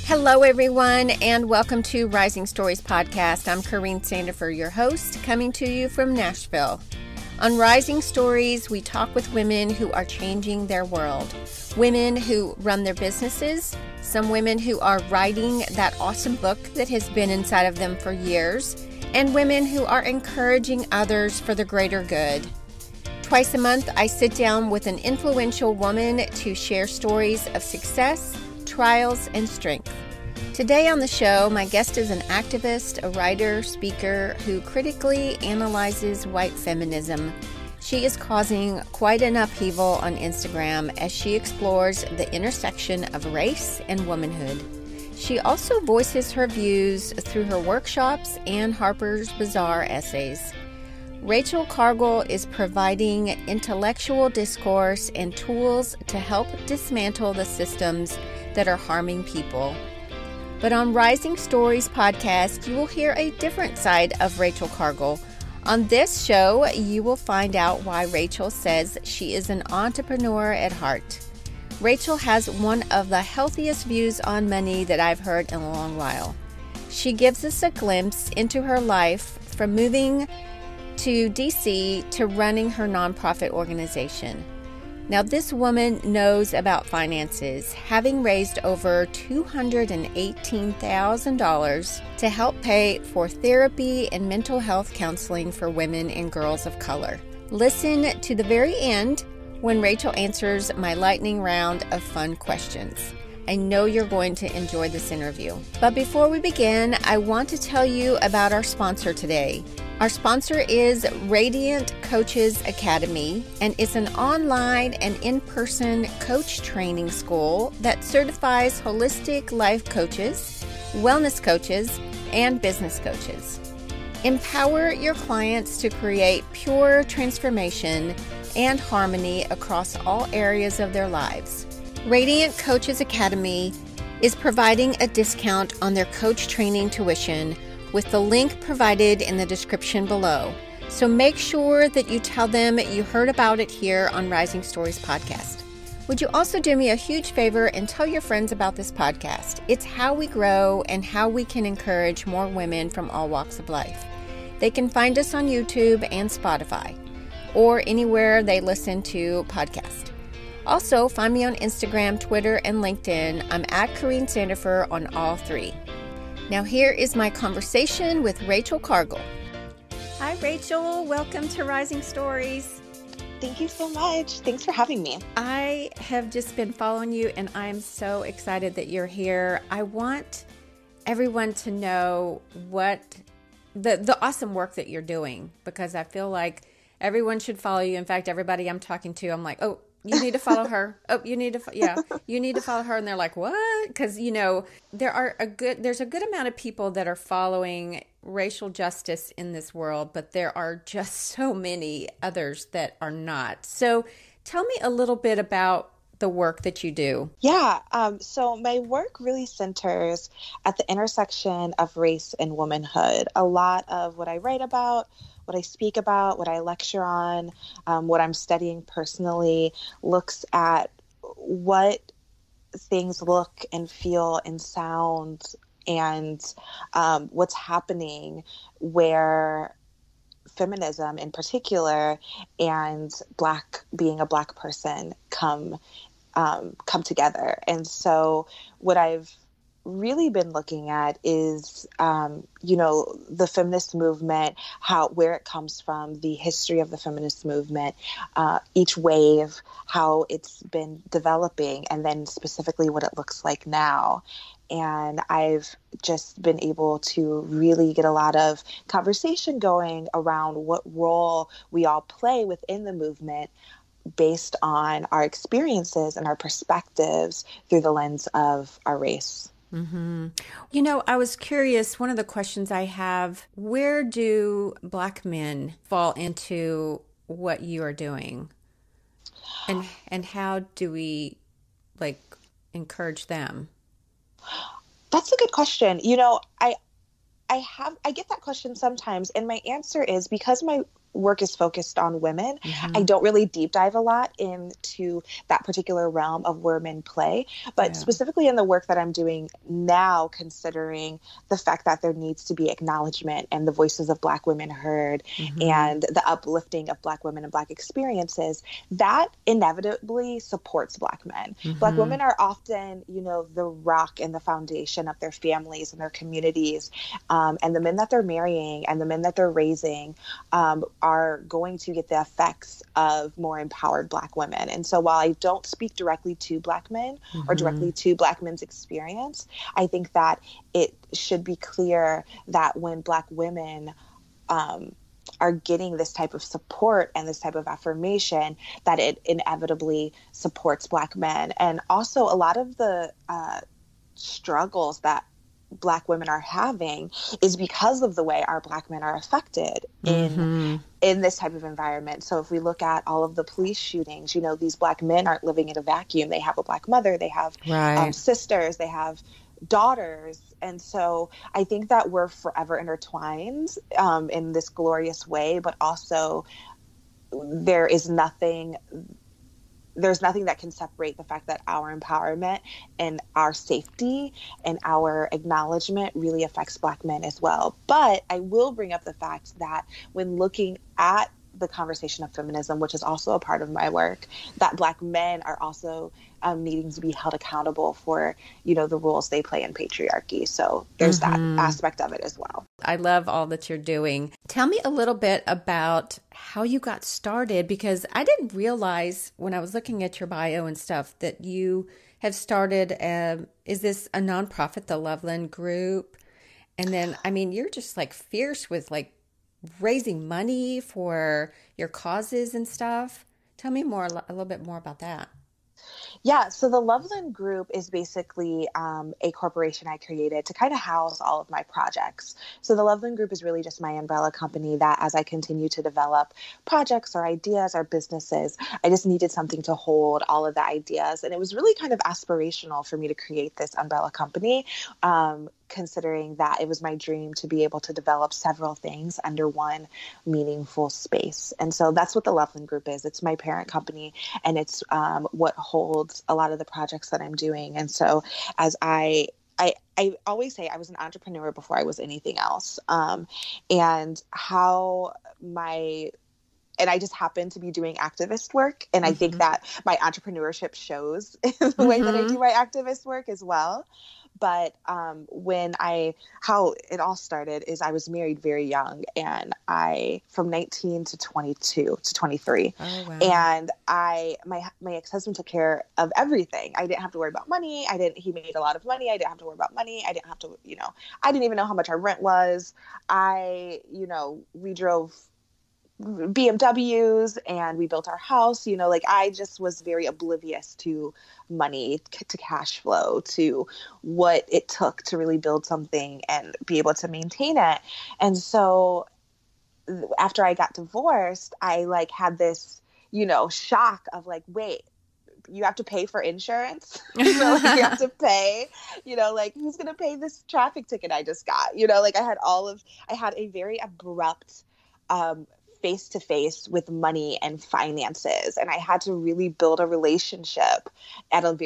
Hello, everyone, and welcome to Rising Stories Podcast. I'm Corine Sandifer, your host, coming to you from Nashville. On Rising Stories, we talk with women who are changing their world. Women who run their businesses, some women who are writing that awesome book that has been inside of them for years, and women who are encouraging others for the greater good. Twice a month, I sit down with an influential woman to share stories of success, trials, and strength. Today on the show, my guest is an activist, a writer, speaker who critically analyzes white feminism. She is causing quite an upheaval on Instagram as she explores the intersection of race and womanhood. She also voices her views through her workshops and Harper's Bazaar essays. Rachel Cargle is providing intellectual discourse and tools to help dismantle the systems that are harming people. But on Rising Stories podcast, you will hear a different side of Rachel Cargle. On this show, you will find out why Rachel says she is an entrepreneur at heart. Rachel has one of the healthiest views on money that I've heard in a long while. She gives us a glimpse into her life from moving to DC to running her nonprofit organization. Now, this woman knows about finances, having raised over $218,000 to help pay for therapy and mental health counseling for women and girls of color. Listen to the very end when Rachel answers my lightning round of fun questions. I know you're going to enjoy this interview. But before we begin, I want to tell you about our sponsor today. Our sponsor is Radiant Coaches Academy, and it's an online and in-person coach training school that certifies holistic life coaches, wellness coaches, and business coaches. Empower your clients to create pure transformation and harmony across all areas of their lives. Radiant Coaches Academy is providing a discount on their coach training tuition with the link provided in the description below. So make sure that you tell them you heard about it here on Rising Stories Podcast. Would you also do me a huge favor and tell your friends about this podcast? It's how we grow and how we can encourage more women from all walks of life. They can find us on YouTube and Spotify or anywhere they listen to podcasts. Also, find me on Instagram, Twitter, and LinkedIn. I'm at Corine Sandifer on all three. Now here is my conversation with Rachel Cargle. Hi, Rachel. Welcome to Rising Stories. Thank you so much. Thanks for having me. I have just been following you, and I'm so excited that you're here. I want everyone to know what the awesome work that you're doing, because I feel like everyone should follow you. In fact, everybody I'm talking to, I'm like, oh, you need to follow her. Oh, you need to follow her. And they're like, what? Because, there's a good amount of people that are following racial justice in this world, but there are just so many others that are not. So tell me a little bit about the work that you do. Yeah. So my work really centers at the intersection of race and womanhood. A lot of what I write about, what I speak about, what I lecture on, what I'm studying personally looks at what things look and feel and sound and what's happening where feminism in particular and being a Black person come together. And so what I've really been looking at is, the feminist movement, where it comes from, the history of the feminist movement, each wave, how it's been developing, and then specifically what it looks like now. And I've just been able to really get a lot of conversation going around what role we all play within the movement based on our experiences and our perspectives through the lens of our race. Mm-hmm. I was curious, one of the questions I have, where do Black men fall into what you are doing? And how do we encourage them? That's a good question. I get that question sometimes, and my answer is because my work is focused on women. Mm-hmm. I don't really deep dive a lot into that particular realm of women play, but specifically in the work that I'm doing now, considering the fact that there needs to be acknowledgement and the voices of Black women heard, Mm-hmm. and the uplifting of Black women and Black experiences, that inevitably supports Black men. Mm-hmm. Black women are often, the rock and the foundation of their families and their communities, and the men that they're marrying and the men that they're raising are going to get the effects of more empowered Black women. And so while I don't speak directly to Black men or directly to Black men's experience, I think that it should be clear that when Black women are getting this type of support and this type of affirmation, that it inevitably supports Black men. And also a lot of the struggles that Black women are having is because of the way our Black men are affected in this type of environment. So if we look at all of the police shootings, these Black men aren't living in a vacuum. They have a Black mother, they have sisters, they have daughters. And so I think that we're forever intertwined in this glorious way, but also there's nothing that can separate the fact that our empowerment and our safety and our acknowledgement really affects Black men as well. But I will bring up the fact that when looking at the conversation of feminism, which is also a part of my work, that Black men are also needing to be held accountable for, the roles they play in patriarchy. So there's that aspect of it as well. I love all that you're doing. Tell me a little bit about how you got started, because I didn't realize when I was looking at your bio and stuff that you have started, is this a nonprofit, the Loveland Group? And then, you're just like fierce with like raising money for your causes and stuff. Tell me a little bit more about that. Yeah, so the Loveland Group is basically a corporation I created to kind of house all of my projects. So the Loveland Group is really just my umbrella company that as I continue to develop projects or ideas or businesses, I just needed something to hold all of the ideas. And it was really kind of aspirational for me to create this umbrella company, considering that it was my dream to be able to develop several things under one meaningful space. And so that's what the Loveland Group is. It's my parent company, and it's what holds a lot of the projects that I'm doing. And so as I always say I was an entrepreneur before I was anything else. And I just happen to be doing activist work. And I think that my entrepreneurship shows in the way that I do my activist work as well. But how it all started is I was married very young, and from 19 to 22 to 23. Oh, wow. And my ex-husband took care of everything. I didn't have to worry about money. He made a lot of money. I didn't have to worry about money. I didn't have to, I didn't even know how much our rent was. We drove BMWs and we built our house, I just was very oblivious to money, to cash flow, to what it took to really build something and be able to maintain it. And so after I got divorced, I had this, shock of wait, you have to pay for insurance, you have to pay, who's going to pay this traffic ticket I just got? I had a very abrupt, face-to-face with money and finances. And I had to really build a relationship at a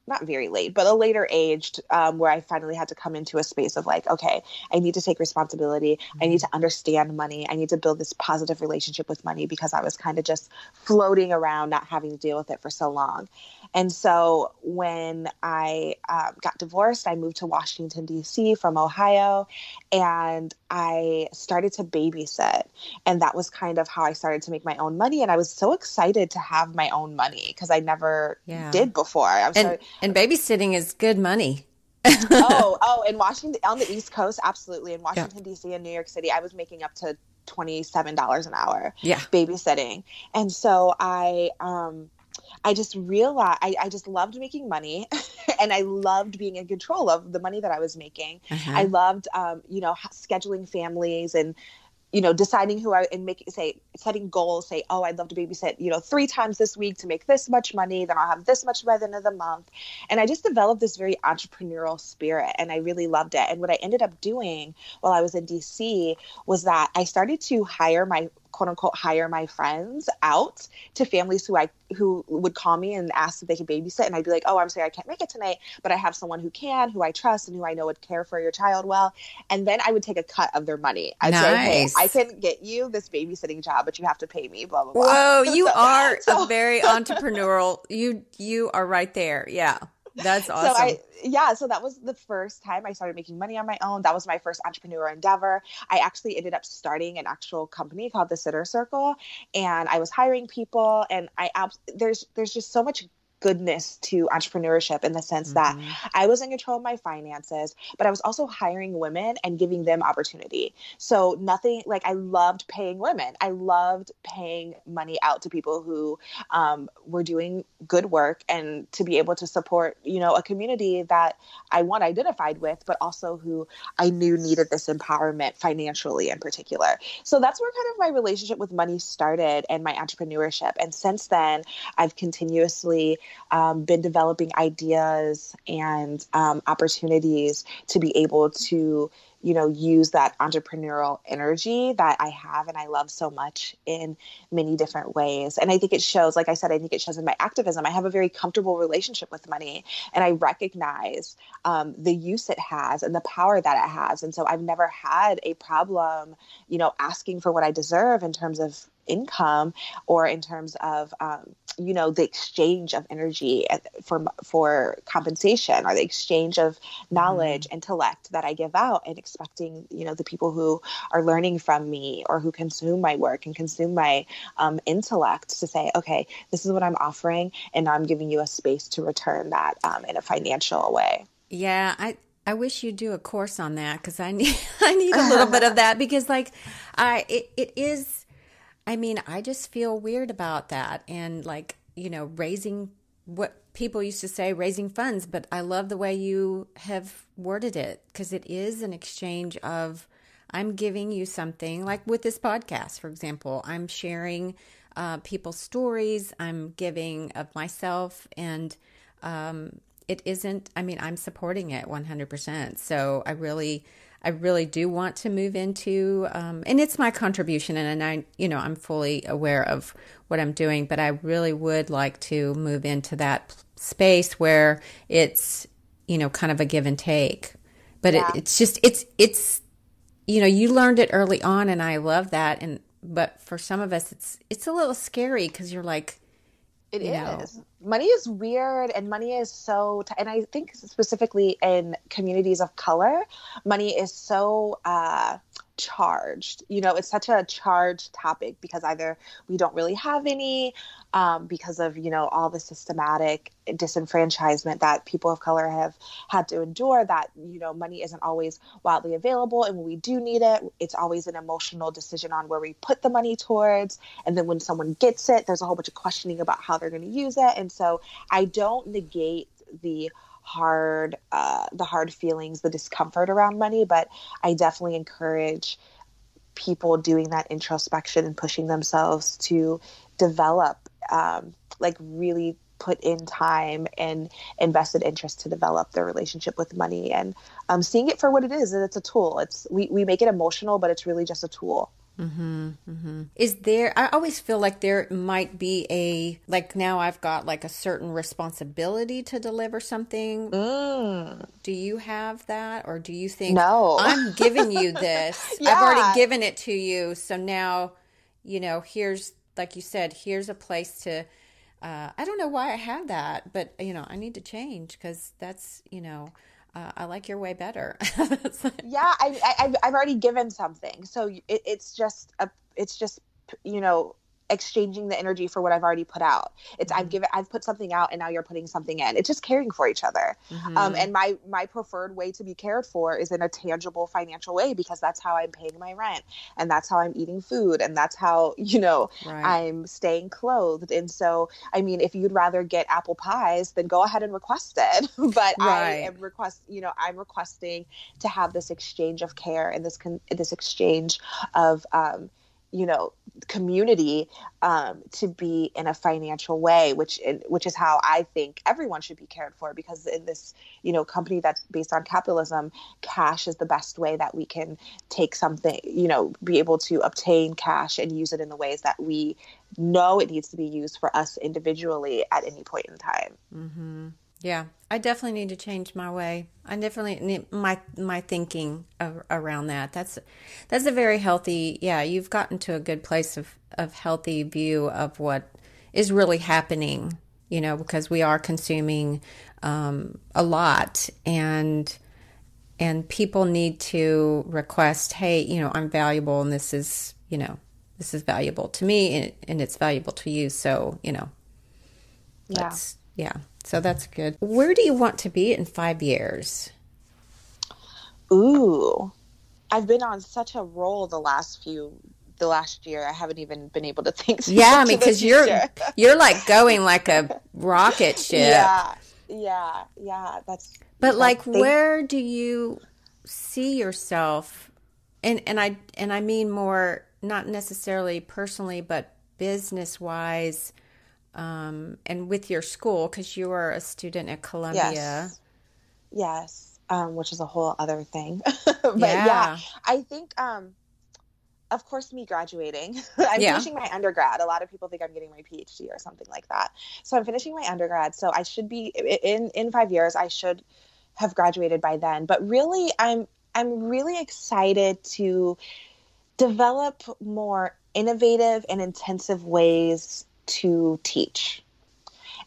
not very late, but a later age, where I finally had to come into a space of okay, I need to take responsibility. I need to understand money. I need to build this positive relationship with money, because I was kind of just floating around, not having to deal with it for so long. And so when I got divorced, I moved to Washington, D.C. from Ohio, and I started to babysit. And that was kind of how I started to make my own money. And I was so excited to have my own money because I never did before. And babysitting is good money. In Washington, on the East Coast, absolutely. In Washington, D.C. and New York City, I was making up to $27 an hour babysitting. And so I just realized I just loved making money and I loved being in control of the money that I was making. I loved, scheduling families and, deciding setting goals, I'd love to babysit, 3 times this week to make this much money, then I'll have this much by the end of the month. And I just developed this very entrepreneurial spirit and I really loved it. And what I ended up doing while I was in DC was that I started to hire my quote unquote hire my friends out to families who would call me and ask if they could babysit. And I'd be like, oh, I'm sorry, I can't make it tonight, but I have someone who can, who I trust and who I know would care for your child well. And then I would take a cut of their money. I'd say, hey, I can get you this babysitting job, but you have to pay me, blah, blah, blah. Whoa, you are a very entrepreneurial. You are right there. Yeah. That's awesome. So that was the first time I started making money on my own. That was my first entrepreneur endeavor. I actually ended up starting an actual company called the Sitter Circle, and I was hiring people, and there's just so much goodness to entrepreneurship in the sense that I was in control of my finances, but I was also hiring women and giving them opportunity. So nothing like I loved paying women. I loved paying money out to people who were doing good work, and to be able to support, a community that I identified with, but also who I knew needed this empowerment financially in particular. So that's where kind of my relationship with money started and my entrepreneurship. And since then, I've continuously been developing ideas and opportunities to be able to, use that entrepreneurial energy that I have and I love so much in many different ways. And I think it shows, like I said, I think it shows in my activism. I have a very comfortable relationship with money, and I recognize the use it has and the power that it has. And so I've never had a problem, asking for what I deserve in terms of income or in terms of, the exchange of energy for compensation, or the exchange of knowledge, intellect that I give out, and expecting, the people who are learning from me or who consume my work and consume my intellect to say, okay, this is what I'm offering, and I'm giving you a space to return that in a financial way. Yeah, I wish you'd do a course on that, because I need a little bit of that, because it is. I mean, I just feel weird about that, and raising, what people used to say, raising funds, but I love the way you have worded it, because it is an exchange of, I'm giving you something, like with this podcast, for example, I'm sharing people's stories, I'm giving of myself, and it isn't, I'm supporting it 100%. So I really do want to move into, and it's my contribution, and I'm fully aware of what I'm doing, but I really would like to move into that space where it's, kind of a give and take, but it's just, it's, you learned it early on, and I love that. But for some of us, it's a little scary, because you're like, it is. Money is weird, and money is so, and I think specifically in communities of color, money is so charged. It's such a charged topic, because either we don't really have any, because of, all the systematic disenfranchisement that people of color have had to endure, that, money isn't always wildly available. And when we do need it, it's always an emotional decision on where we put the money towards. And then when someone gets it, there's a whole bunch of questioning about how they're going to use it. And so I don't negate the hard feelings, the discomfort around money, but I definitely encourage people doing that introspection and pushing themselves to develop, really put in time and invested interest to develop their relationship with money, and seeing it for what it is. And it's a tool. We make it emotional, but it's really just a tool. Is there, I always feel like there might be now I've got a certain responsibility to deliver something. Do you have that? Or do you think, no, I'm giving you this, I've already given it to you. So now, here's, like you said, here's a place to, I don't know why I have that, but I need to change, because that's, I like your way better. I've already given something, so it's just exchanging the energy for what I've already put out. I've put something out, and now you're putting something in. It's just caring for each other. And my preferred way to be cared for is in a tangible financial way, because that's how I'm paying my rent, and that's how I'm eating food, and that's how, I'm staying clothed. And so, if you'd rather get apple pies, then go ahead and request it. But I'm requesting to have this exchange of care, and this exchange of, community to be in a financial way, which is how I think everyone should be cared for, because in this, company that's based on capitalism, cash is the best way that we can take something, be able to obtain cash and use it in the ways that we know it needs to be used for us individually at any point in time. Mm-hmm. Yeah, I definitely need to change my way. I definitely need my thinking around that. That's a very healthy. Yeah, you've gotten to a good place of healthy view of what is really happening. Because we are consuming a lot, and people need to request, hey, I'm valuable, and this is valuable to me, and it's valuable to you. So yeah. So that's good. Where do you want to be in 5 years? Ooh, I've been on such a roll the last year. I haven't even been able to think. Yeah, I mean, because you're like going like a rocket ship. Yeah. But where do you see yourself? And I mean more, not necessarily personally, but business wise. And with your school, because you are a student at Columbia. Yes. Which is a whole other thing. But yeah, I think, of course, me graduating. I'm finishing my undergrad. A lot of people think I'm getting my PhD or something like that. So I'm finishing my undergrad. So I should be in 5 years. I should have graduated by then. But really, I'm really excited to develop more innovative and intensive ways to teach.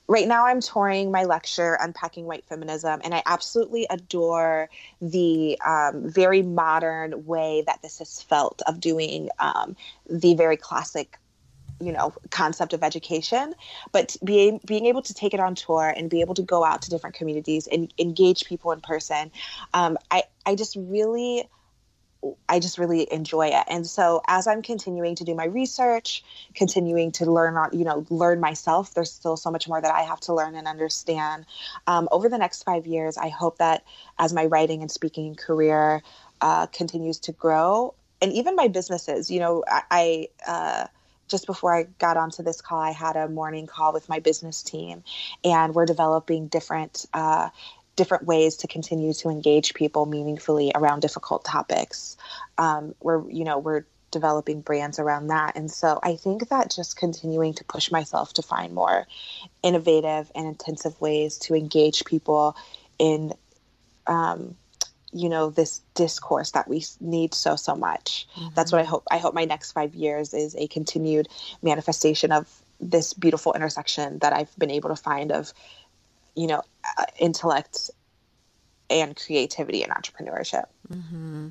Right now I'm touring my lecture, Unpacking White Feminism, and I absolutely adore the very modern way that this is felt of doing the very classic, concept of education, but being able to take it on tour and be able to go out to different communities and engage people in person. I just really enjoy it. And so as I'm continuing to do my research, continuing to learn myself, there's still so much more that I have to learn and understand. Over the next 5 years, I hope that as my writing and speaking career continues to grow, and even my businesses, I just before I got onto this call, I had a morning call with my business team, and we're developing different ways to continue to engage people meaningfully around difficult topics. We're developing brands around that. And so I think that just continuing to push myself to find more innovative and intensive ways to engage people in, this discourse that we need so much. Mm-hmm. That's what I hope. I hope my next 5 years is a continued manifestation of this beautiful intersection that I've been able to find of intellect and creativity and entrepreneurship. Mm-hmm.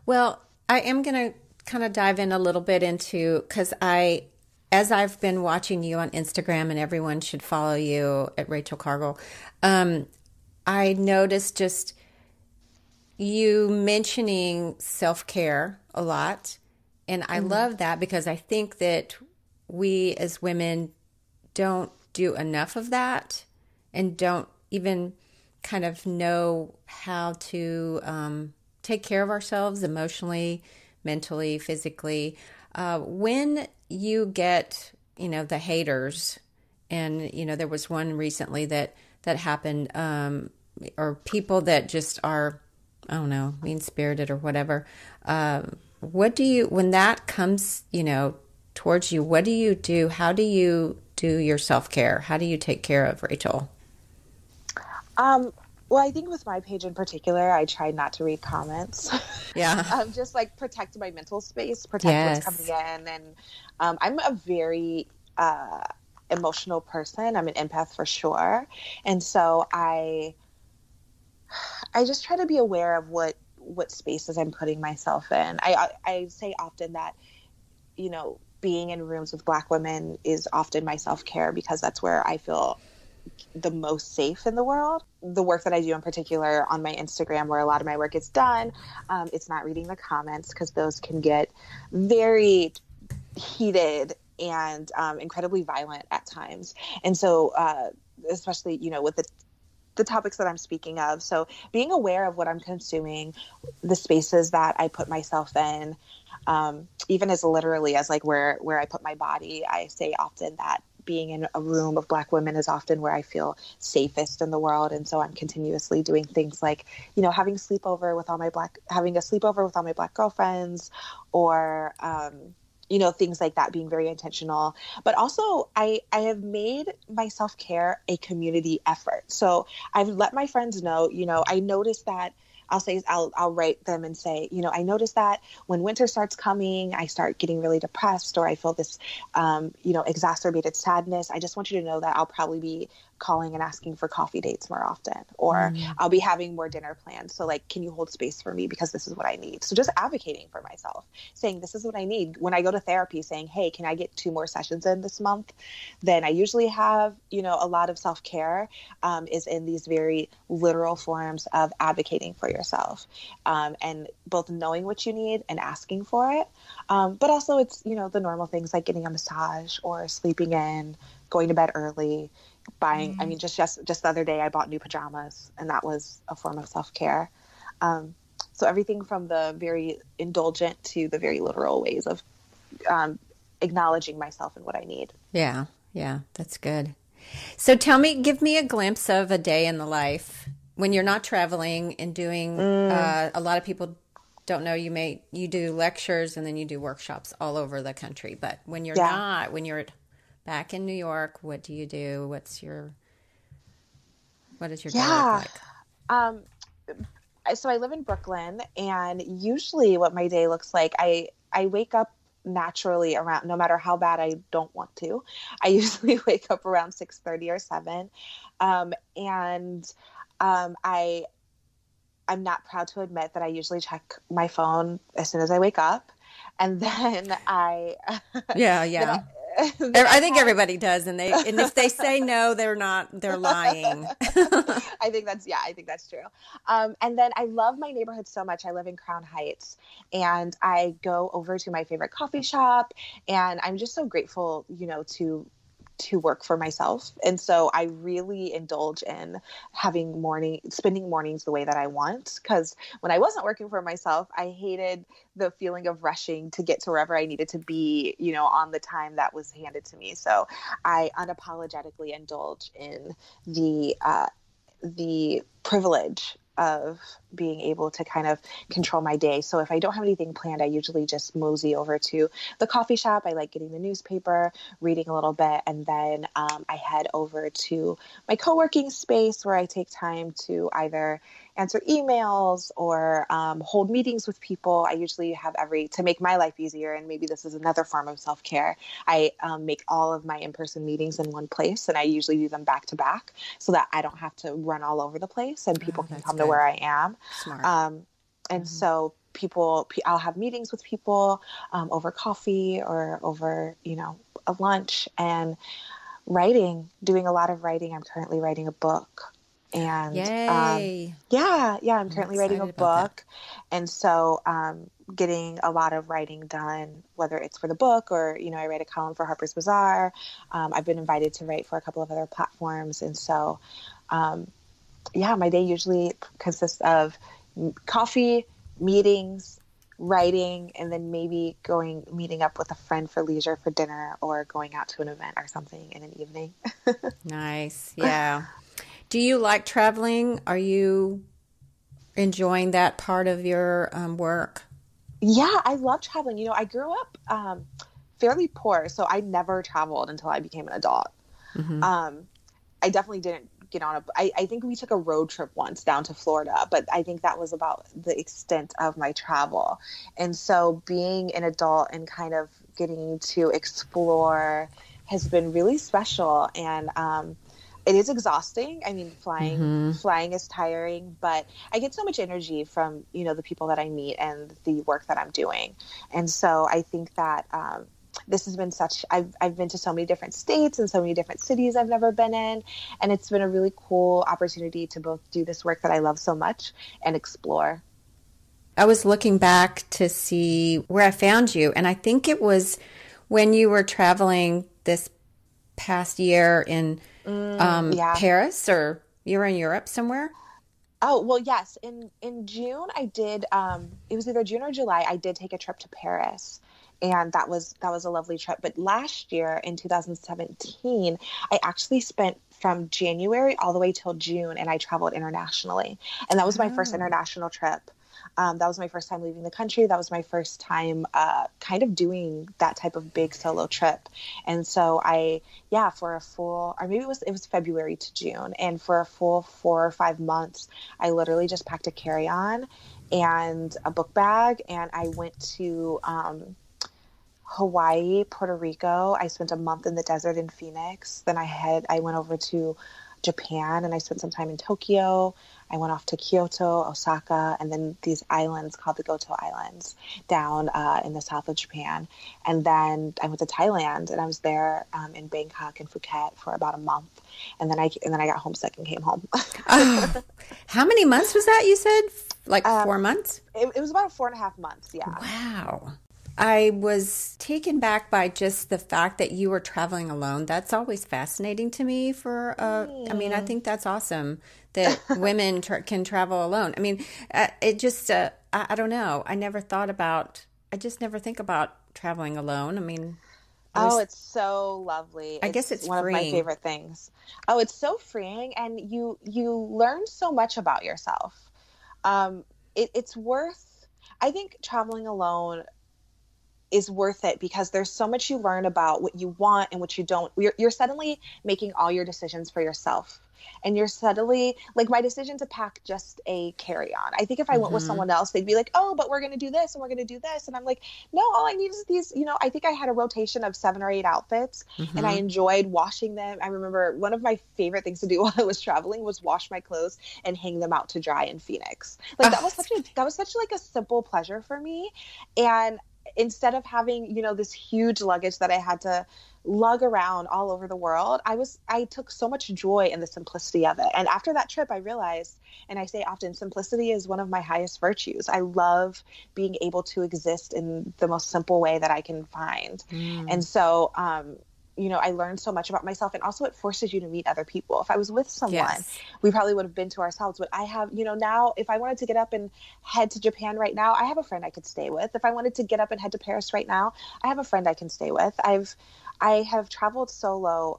Well, I am going to kind of dive in a little bit into, because as I've been watching you on Instagram, and everyone should follow you at Rachel Cargle, I noticed just you mentioning self-care a lot. And I love that, because I think that we as women don't do enough of that, and don't even kind of know how to take care of ourselves emotionally, mentally, physically. When you get, the haters, and, there was one recently that happened, or people that just are, I don't know, mean-spirited or whatever. When that comes, towards you, what do you do? How do you do your self-care? How do you take care of Rachel? Well, I think with my page in particular, I try not to read comments. Yeah. Just protect my mental space, protect what's coming in. And I'm a very emotional person. I'm an empath for sure. And so I just try to be aware of what spaces I'm putting myself in. I say often that, being in rooms with Black women is often my self-care, because that's where I feel the most safe in the world. The work that I do in particular on my Instagram, where a lot of my work is done, it's not reading the comments, because those can get very heated and incredibly violent at times. And so especially, with the topics that I'm speaking of. So being aware of what I'm consuming, the spaces that I put myself in, even as literally as like where I put my body. I say often that being in a room of Black women is often where I feel safest in the world. And so I'm continuously doing things like, having a sleepover with all my Black girlfriends, or, things like that, being very intentional. But also I have made my self-care a community effort. So I've let my friends know, I noticed that I'll write them and say, I noticed that when winter starts coming, I start getting really depressed, or I feel this, exacerbated sadness. I just want you to know that I'll probably be calling and asking for coffee dates more often, or I'll be having more dinner plans. So like, can you hold space for me? Because this is what I need. So just advocating for myself, saying this is what I need. When I go to therapy, saying, hey, can I get 2 more sessions in this month? Then I usually have, a lot of self-care is in these very literal forms of advocating for yourself, and both knowing what you need and asking for it. But also it's, the normal things like getting a massage or sleeping in, going to bed early, buying, just the other day I bought new pajamas, and that was a form of self-care. So everything from the very indulgent to the very literal ways of acknowledging myself and what I need. Yeah, that's good. So give me a glimpse of a day in the life when you're not traveling and doing, a lot of people don't know you do lectures and then you do workshops all over the country. But when you're not, when you're back in New York, what do you do? What does your day look like? So I live in Brooklyn, and usually what my day looks like, I wake up naturally around, no matter how bad I don't want to, I usually wake up around 6:30 or 7. I'm not proud to admit that I usually check my phone as soon as I wake up. And then I think everybody does, and if they say no, they're lying. I think that's true. And then I love my neighborhood so much. I live in Crown Heights, and I go over to my favorite coffee shop, and I'm just so grateful, to work for myself. And so I really indulge in spending mornings the way that I want. Because when I wasn't working for myself, I hated the feeling of rushing to get to wherever I needed to be, on the time that was handed to me. So I unapologetically indulge in the privilege of being able to kind of control my day. So if I don't have anything planned, I usually just mosey over to the coffee shop. I like getting the newspaper, reading a little bit, and then I head over to my co-working space where I take time to either answer emails or hold meetings with people. I usually have to make my life easier, and maybe this is another form of self-care, I make all of my in-person meetings in one place, and I usually do them back to back so that I don't have to run all over the place, and people can come to where I am. Smart. So I'll have meetings with people over coffee or over, a lunch, and doing a lot of writing. I'm currently writing a book. And Yay. I'm currently writing a book. And so getting a lot of writing done, whether it's for the book or, I write a column for Harper's Bazaar. I've been invited to write for a couple of other platforms. And so, my day usually consists of coffee, meetings, writing, and then maybe meeting up with a friend for leisure for dinner, or going out to an event or something in an evening. Nice. Yeah. Do you like traveling? Are you enjoying that part of your work? Yeah, I love traveling. I grew up fairly poor, so I never traveled until I became an adult. Mm-hmm. I definitely didn't get on I think we took a road trip once down to Florida, but I think that was about the extent of my travel. And so being an adult and kind of getting to explore has been really special. And it is exhausting. I mean, flying is tiring, but I get so much energy from, the people that I meet and the work that I'm doing. And so I think that this has been I've been to so many different states and so many different cities I've never been in. And it's been a really cool opportunity to both do this work that I love so much and explore. I was looking back to see where I found you, and I think it was when you were traveling this past year in Paris, or you were in Europe somewhere? Oh, well, yes. In June, I did, it was either June or July, I did take a trip to Paris. And that was a lovely trip. But last year in 2017, I actually spent from January all the way till June, and I traveled internationally. And that was my first international trip. That was my first time leaving the country. That was my first time kind of doing that type of big solo trip. And so for a full, or maybe it was February to June. And for a full 4 or 5 months, I literally just packed a carry-on and a book bag. And I went to Hawaii, Puerto Rico. I spent a month in the desert in Phoenix. Then I went over to Japan and I spent some time in Tokyo. I went off to Kyoto, Osaka, and then these islands called the Goto Islands down in the south of Japan. And then I went to Thailand and I was there in Bangkok and Phuket for about a month. And then I got homesick and came home. How many months was that, you said? Like 4 months? It was about 4.5 months, yeah. Wow. I was taken back by just the fact that you were traveling alone. That's always fascinating to me I mean, I think that's awesome that women can travel alone. I mean, it just, I don't know. I just never think about traveling alone. I mean, it's so lovely. I guess it's one freeing. Of my favorite things. Oh, it's so freeing. And you learn so much about yourself. It's worth, I think traveling alone is worth it because there's so much you learn about what you want and what you don't. You're suddenly making all your decisions for yourself. And you're suddenly, like my decision to pack just a carry-on. I think if I went with someone else, they'd be like, oh, but we're going to do this and we're going to do this. And I'm like, no, all I need is these, I think I had a rotation of 7 or 8 outfits and I enjoyed washing them. I remember one of my favorite things to do while I was traveling was wash my clothes and hang them out to dry in Phoenix. Like that was such like a simple pleasure for me. And instead of having, this huge luggage that I had to lug around all over the world, I took so much joy in the simplicity of it. And after that trip, I realized, and I say often, simplicity is one of my highest virtues. I love being able to exist in the most simple way that I can find. And so, I learned so much about myself, and also it forces you to meet other people. If I was with someone, we probably would have been to ourselves. But I have, now if I wanted to get up and head to Japan right now, I have a friend I could stay with. If I wanted to get up and head to Paris right now, I have a friend I can stay with. I have traveled solo.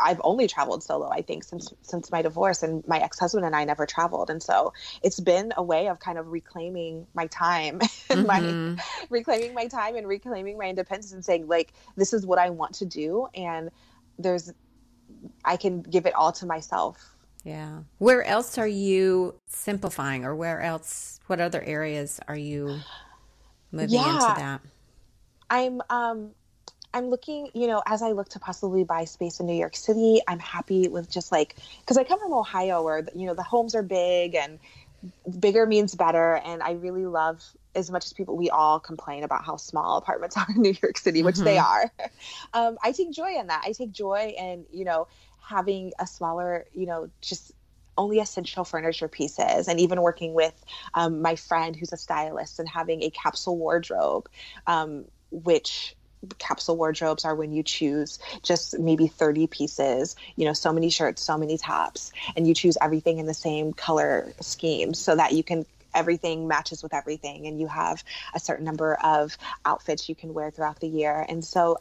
I've only traveled solo, I think, since my divorce, and my ex-husband and I never traveled. And so it's been a way of kind of reclaiming my time and reclaiming my time and reclaiming my independence and saying, like, this is what I want to do. And I can give it all to myself. Yeah. Where else are you simplifying, or what other areas are you moving into that? I'm looking, as I look to possibly buy space in New York City, I'm happy with just because I come from Ohio where, the homes are big and bigger means better. And I really love, as much as we all complain about how small apartments are in New York City, which they are. I take joy in that. I take joy in, having a smaller, just only essential furniture pieces, and even working with my friend who's a stylist and having a capsule wardrobe, which capsule wardrobes are when you choose just maybe 30 pieces, so many shirts, so many tops, and you choose everything in the same color scheme so that everything matches with everything, and you have a certain number of outfits you can wear throughout the year. And so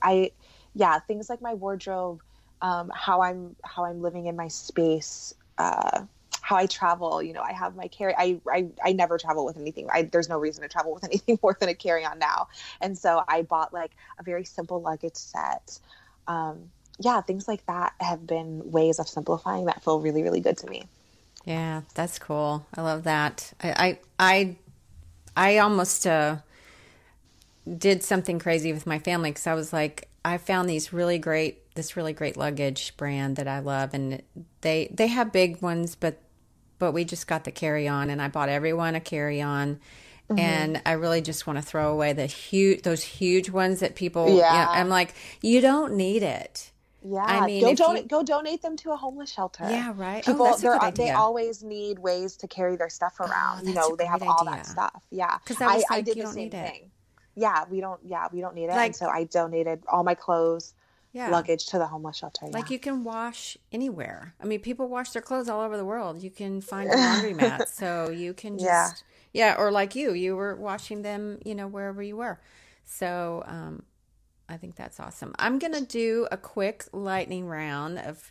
things like my wardrobe, how I'm living in my space, how I travel, I have my I never travel with anything. There's no reason to travel with anything more than a carry-on now. And so I bought a very simple luggage set. Things like that have been ways of simplifying that feel really, really good to me. Yeah, that's cool. I love that. I almost did something crazy with my family because I was like, I found this really great luggage brand that I love, and they have big ones, but we just got the carry-on, and I bought everyone a carry-on, and I really just want to throw away those huge ones that people. I'm like, you don't need it. Yeah, I mean, go donate them to a homeless shelter. Yeah, right. People, that's a good idea. They always need ways to carry their stuff around. They have all that stuff. Yeah, because I did the same thing. Yeah, we don't need it. And so I donated all my clothes luggage to the homeless shelter. Like you can wash anywhere. I mean, people wash their clothes all over the world. You can find a laundromat, so you can just, or like you were washing them, wherever you were. So I think that's awesome. I'm going to do a quick lightning round of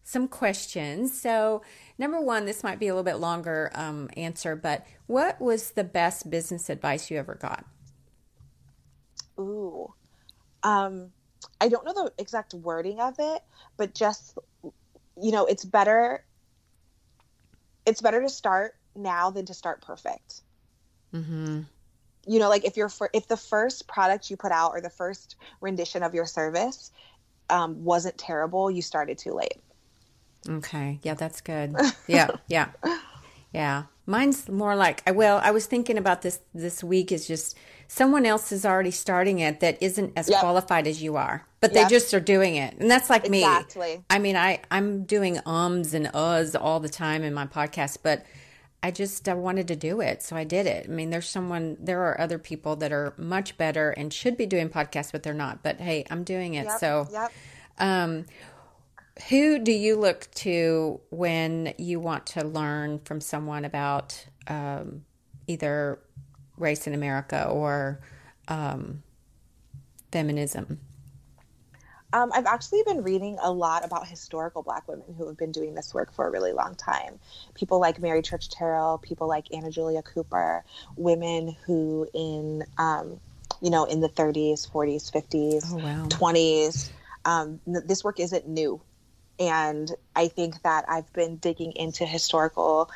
some questions. So number one, this might be a little bit longer answer, but what was the best business advice you ever got? Ooh. I don't know the exact wording of it, but just, it's better to start now than to start perfect. Mm-hmm. Like if the first product you put out or the first rendition of your service wasn't terrible, you started too late. Okay. Yeah, that's good. Yeah. Yeah. Mine's more like, I was thinking about this week is just someone else is already starting it that isn't as qualified as you are, but they just are doing it. And that's like me. Exactly. I mean, I'm doing ums and uhs all the time in my podcast, but I wanted to do it. So I did it. I mean, there are other people that are much better and should be doing podcasts, but they're not. But hey, I'm doing it. Who do you look to when you want to learn from someone about either race in America or feminism? I've actually been reading a lot about historical Black women who have been doing this work for a really long time. People like Mary Church Terrell, people like Anna Julia Cooper, women who in the 30s, 40s, 50s, 20s. This work isn't new. And I think that I've been digging into historical,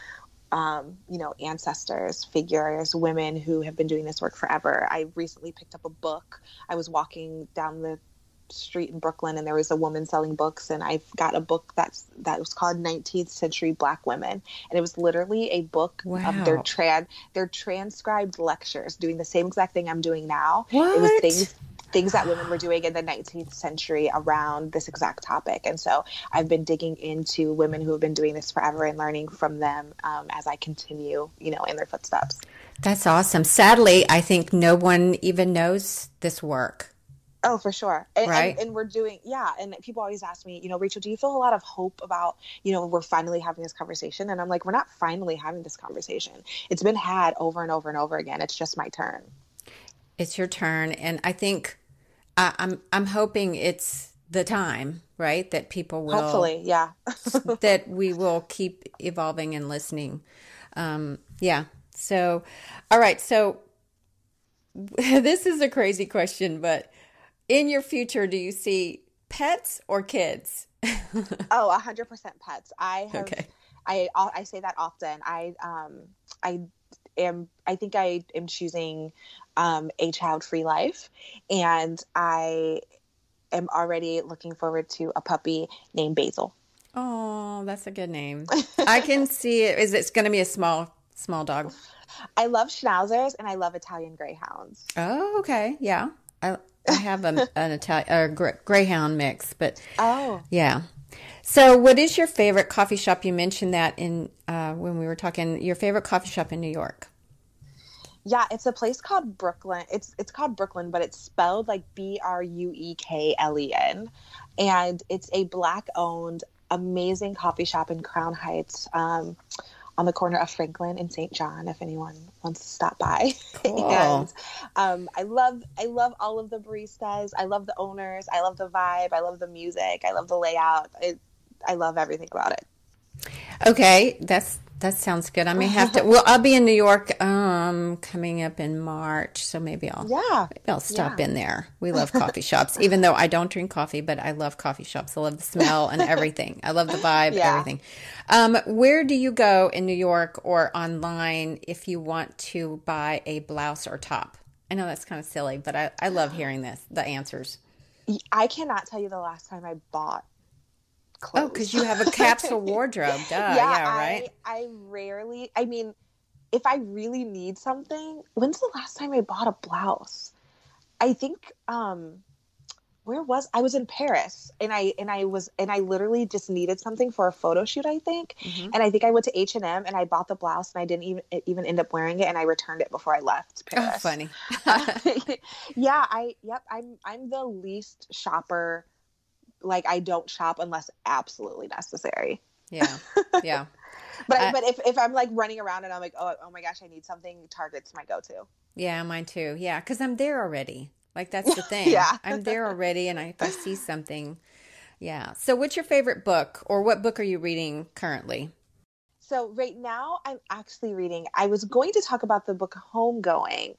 ancestors, figures, women who have been doing this work forever. I recently picked up a book. I was walking down the street in Brooklyn and there was a woman selling books, and I got a book that was called 19th Century Black Women, and it was literally a book of their transcribed lectures doing the same exact thing I'm doing now. What? It was things that women were doing in the 19th century around this exact topic. And so I've been digging into women who have been doing this forever and learning from them as I continue, in their footsteps. That's awesome. Sadly, I think no one even knows this work. Oh, for sure. Right. And we're doing, and people always ask me, Rachel, do you feel a lot of hope about, we're finally having this conversation? And I'm like, we're not finally having this conversation. It's been had over and over and over again. It's just my turn. It's your turn. And I think I'm hoping it's the time, right? That people will. Hopefully, yeah. that we will keep evolving and listening. So, all right. So this is a crazy question, but in your future, do you see pets or kids? 100% pets. I say that often. I think I am choosing a child-free life, and I am already looking forward to a puppy named Basil. Oh, that's a good name. I can see it. It's going to be a small dog. I love schnauzers and I love Italian greyhounds. Oh, okay. Yeah. I have an Italian greyhound mix, but yeah. So what is your favorite coffee shop? You mentioned that in when we were talking, your favorite coffee shop in New York. Yeah, it's a place called Brooklyn. It's called Brooklyn, but it's spelled like Brueklen. And it's a Black-owned, amazing coffee shop in Crown Heights, on the corner of Franklin and St. John, if anyone wants to stop by. Cool. And I love all of the baristas. I love the owners. I love the vibe. I love the music. I love the layout. I love everything about it. Okay, that sounds good. I may have to. Well, I'll be in New York coming up in March, so maybe I'll stop in there. We love coffee shops, even though I don't drink coffee, but I love coffee shops. I love the smell and everything. I love the vibe, everything. Where do you go in New York or online if you want to buy a blouse or top? I know that's kind of silly, but I love hearing the answers. I cannot tell you the last time I bought clothes. Oh, because you have a capsule wardrobe. Duh. Yeah, right? I rarely, if I really need something, when's the last time I bought a blouse? I think, I was in Paris and I literally just needed something for a photo shoot, I think. Mm-hmm. And I think I went to H&M and I bought the blouse and I didn't even end up wearing it, and I returned it before I left Paris. Oh, funny. I'm the least shopper like I don't shop unless absolutely necessary. Yeah. Yeah. But if I'm like running around and I'm like, oh my gosh, I need something, Target's my go-to. Yeah, mine too. Yeah, because I'm there already. Like, that's the thing. Yeah. I'm there already, and if I see something, yeah. So what's your favorite book, or what book are you reading currently? So right now I'm actually reading, I was going to talk about the book Homegoing,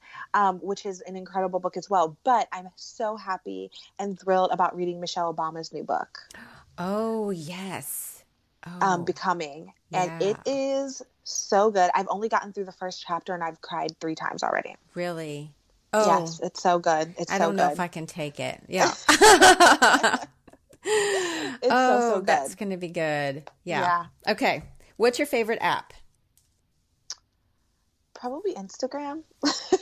which is an incredible book as well, but I'm so happy and thrilled about reading Michelle Obama's new book. Oh, yes. Oh, Becoming. yeah. And it is so good. I've only gotten through the first chapter and I've cried 3 times already. Really? Oh, yes, it's so good. I don't know if I can take it. Yeah. It's so good. That's going to be good. Yeah. Okay. What's your favorite app? Probably Instagram.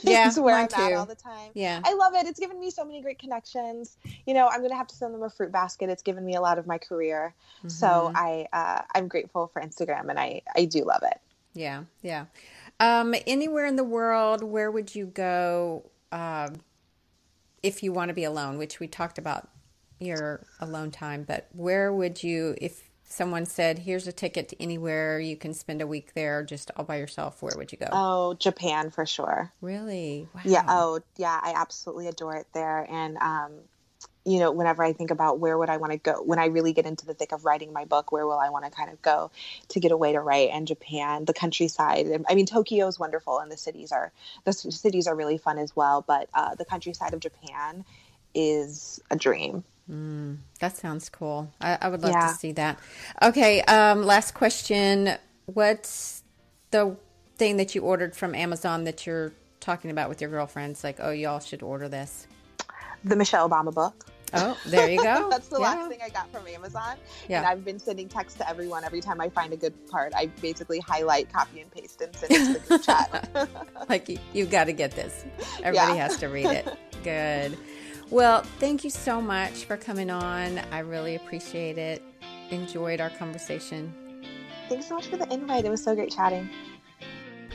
Yeah, it's where mine I'm at too. all the time. Yeah. I love it. It's given me so many great connections. You know, I'm going to have to send them a fruit basket. It's given me a lot of my career. Mm-hmm. So I'm grateful for Instagram, and I do love it. Yeah. Yeah. Anywhere in the world, where would you go if you want to be alone, which we talked about your alone time, but where would you, if someone said, here's a ticket to anywhere, you can spend a week there just all by yourself, where would you go? Oh, Japan for sure. Really? Wow. Yeah. Oh, yeah. I absolutely adore it there. And, you know, whenever I think about where would I want to go, when I really get into the thick of writing my book, where will I want to kind of go to get away to write? And Japan, the countryside. I mean, Tokyo is wonderful, and the cities are really fun as well. But the countryside of Japan is a dream. That sounds cool. I would love to see that. Okay. Last question. What's the thing that you ordered from Amazon that you're talking about with your girlfriends? Like, oh, y'all should order this. The Michelle Obama book. Oh, there you go. That's the last thing I got from Amazon. Yeah. And I've been sending texts to everyone every time I find a good part. I basically highlight, copy, and paste and send it to the group chat. Like, you've got to get this. Everybody has to read it. Good. Well, thank you so much for coming on. I really appreciate it. Enjoyed our conversation. Thanks so much for the invite. It was so great chatting.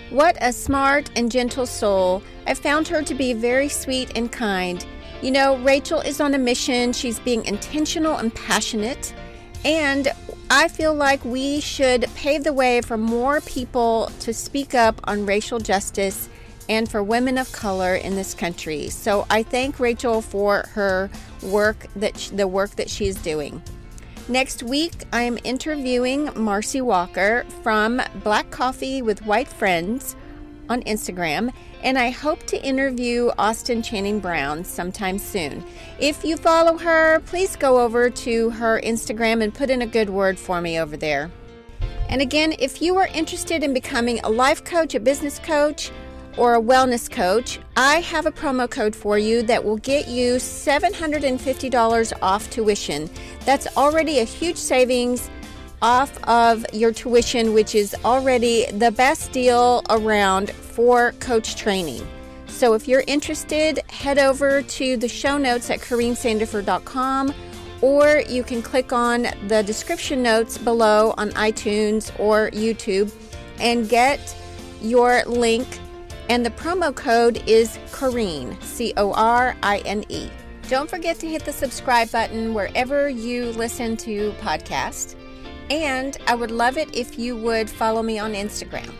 What a smart and gentle soul. I found her to be very sweet and kind. You know, Rachel is on a mission. She's being intentional and passionate. And I feel like we should pave the way for more people to speak up on racial justice and for women of color in this country. So I thank Rachel for her work, the work that she is doing. Next week, I am interviewing Marcy Walker from Black Coffee with White Friends on Instagram, and I hope to interview Austin Channing Brown sometime soon. If you follow her, please go over to her Instagram and put in a good word for me over there. And again, if you are interested in becoming a life coach, a business coach, or a wellness coach, I have a promo code for you that will get you $750 off tuition. That's already a huge savings off of your tuition, which is already the best deal around for coach training. So if you're interested, head over to the show notes at CorineSandifer.com, or you can click on the description notes below on iTunes or YouTube and get your link. And the promo code is Corine, Corine. Don't forget to hit the subscribe button wherever you listen to podcasts. And I would love it if you would follow me on Instagram.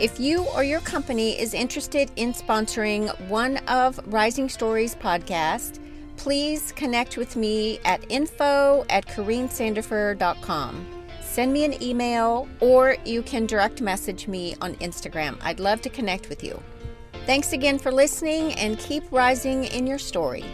If you or your company is interested in sponsoring one of Rising Stories podcasts, please connect with me at info@CorineSandifer.com. Send me an email, or you can direct message me on Instagram. I'd love to connect with you. Thanks again for listening, and keep rising in your story.